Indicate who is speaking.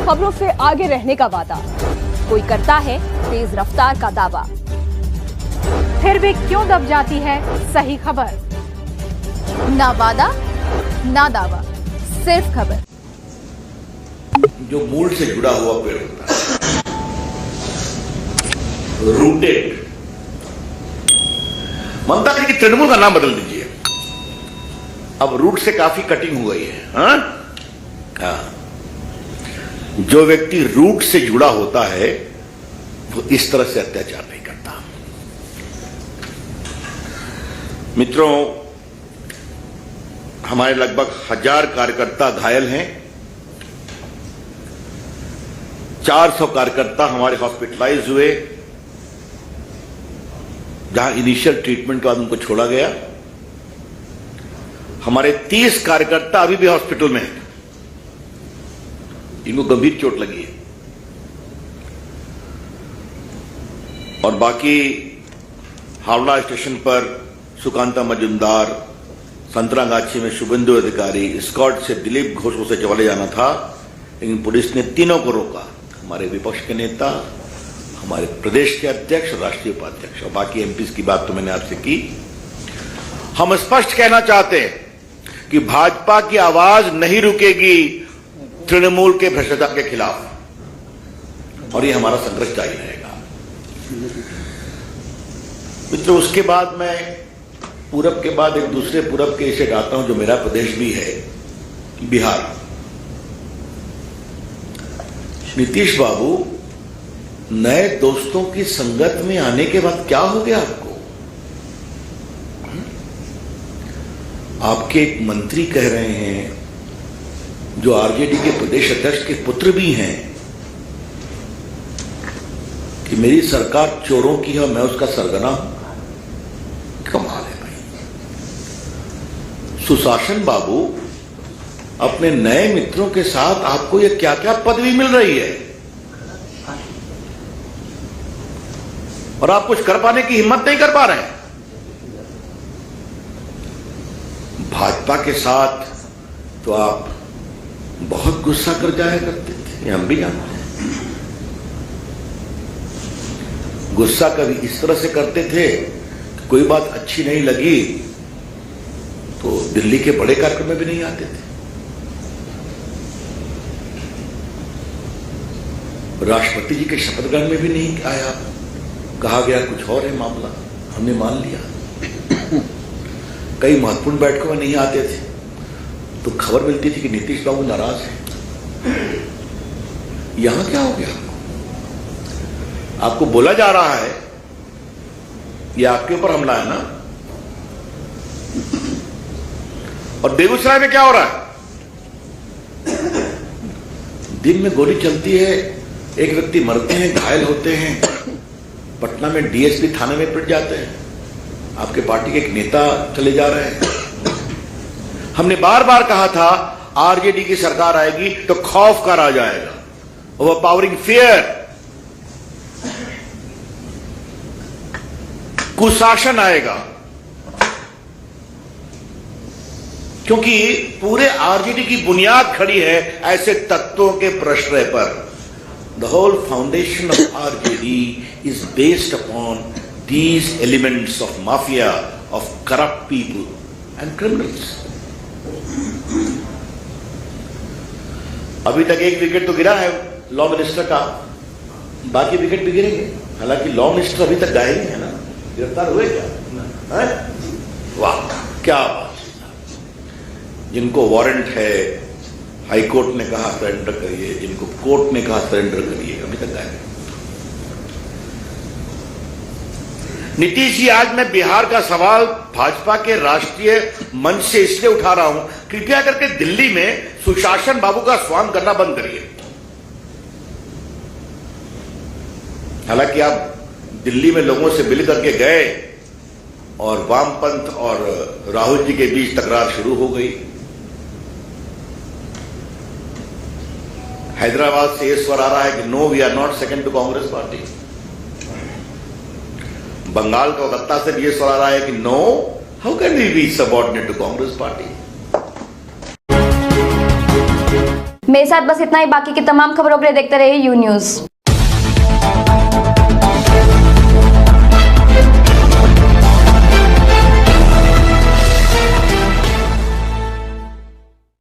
Speaker 1: खबरों से आगे रहने का वादा, कोई करता है तेज रफ्तार का दावा। फिर भी क्यों दब जाती है सही खबर? ना वादा ना दावा, सिर्फ खबर।
Speaker 2: जो मूल से जुड़ा हुआ पेड़ होता है, रूटेड, ममता जी की तृणमूल का नाम बदल दीजिए, अब रूट से काफी कटिंग हो गई है। हाँ, जो व्यक्ति रूट से जुड़ा होता है वो इस तरह से अत्याचार नहीं करता। मित्रों, हमारे लगभग 1000 कार्यकर्ता घायल हैं, 400 कार्यकर्ता हमारे हॉस्पिटलाइज हुए, जहां इनिशियल ट्रीटमेंट के बाद उनको छोड़ा गया। हमारे 30 कार्यकर्ता अभी भी हॉस्पिटल में हैं, इनको गंभीर चोट लगी है, और बाकी हावड़ा स्टेशन पर सुकांता मजुमदार, संतरागाछी में शुभेंदु अधिकारी, स्कॉट से दिलीप घोष को से चले जाना था, लेकिन पुलिस ने तीनों को रोका। हमारे विपक्ष के नेता, हमारे प्रदेश के अध्यक्ष, राष्ट्रीय उपाध्यक्ष और बाकी एमपीज की बात तो मैंने आपसे की। हम स्पष्ट कहना चाहते हैं कि भाजपा की आवाज नहीं रुकेगी तृणमूल के भ्रष्टाचार के खिलाफ, और ये हमारा संघर्ष जारी रहेगा। मित्रों, उसके बाद मैं पूरब के बाद एक दूसरे पूरब के इसे आता हूं जो मेरा प्रदेश भी है, बिहार। नीतीश बाबू, नए दोस्तों की संगत में आने के बाद क्या हो गया आपको? आपके एक मंत्री कह रहे हैं, जो आरजेडी के प्रदेश अध्यक्ष के पुत्र भी हैं, कि मेरी सरकार चोरों की है और मैं उसका सरगना हूं। कमाल है भाई। सुशासन बाबू, अपने नए मित्रों के साथ आपको ये क्या क्या पदवी मिल रही है, और आप कुछ कर पाने की हिम्मत नहीं कर पा रहे हैं। भाजपा के साथ तो आप बहुत गुस्सा कर जाया करते थे, हम भी जानते हैं। गुस्सा कभी इस तरह से करते थे कि कोई बात अच्छी नहीं लगी तो दिल्ली के बड़े कार्यक्रम में भी नहीं आते थे। राष्ट्रपति जी के शपथ ग्रहण में भी नहीं आया, कहा गया कुछ और है मामला, हमने मान लिया। कई महत्वपूर्ण बैठकों में नहीं आते थे तो खबर मिलती थी कि नीतीश बाबू नाराज हैं। यहां क्या हो गया? आपको बोला जा रहा है ये आपके ऊपर हमला है ना। और बेगूसराय में क्या हो रहा है? दिन में गोली चलती है, एक व्यक्ति मरते हैं, घायल होते हैं, पटना में डीएसपी थाने में पिट जाते हैं, आपके पार्टी के एक नेता चले जा रहे हैं। हमने बार बार कहा था आरजेडी की सरकार आएगी तो खौफ का राज आएगा, ओवरपावरिंग फियर, कुशासन आएगा, क्योंकि पूरे आरजेडी की बुनियाद खड़ी है ऐसे तत्वों के प्रश्रय पर। The whole foundation of RJD is based upon these elements of mafia, of corrupt people and criminals. अभी तक एक विकेट तो गिरा है लॉ मिनिस्टर का, बाकी विकेट भी गिरेंगे। हालांकि लॉ मिनिस्टर अभी तक गायब है ना, गिरफ्तार हुए क्या? वाह, क्या बात। जिनको वारंट है, हाई कोर्ट ने कहा सरेंडर करिए, जिनको कोर्ट ने कहा सरेंडर करिए, अभी तक गायब। नीतीश जी, आज मैं बिहार का सवाल भाजपा के राष्ट्रीय मंच से इसलिए उठा रहा हूं, कृपया करके दिल्ली में सुशासन बाबू का स्वागत करना बंद करिए। हालांकि आप दिल्ली में लोगों से मिल करके गए और वामपंथ और राहुल जी के बीच तकरार शुरू हो गई। हैदराबाद से ये स्वर आ रहा है कि no, we are not second to Congress party. Bengal Kolkata से भी ये स्वर आ रहा है कि no, how can we be subordinate to Congress party.
Speaker 3: मेरे साथ बस इतना ही। बाकी की तमाम खबरों के लिए देखते रहिए यू न्यूज़।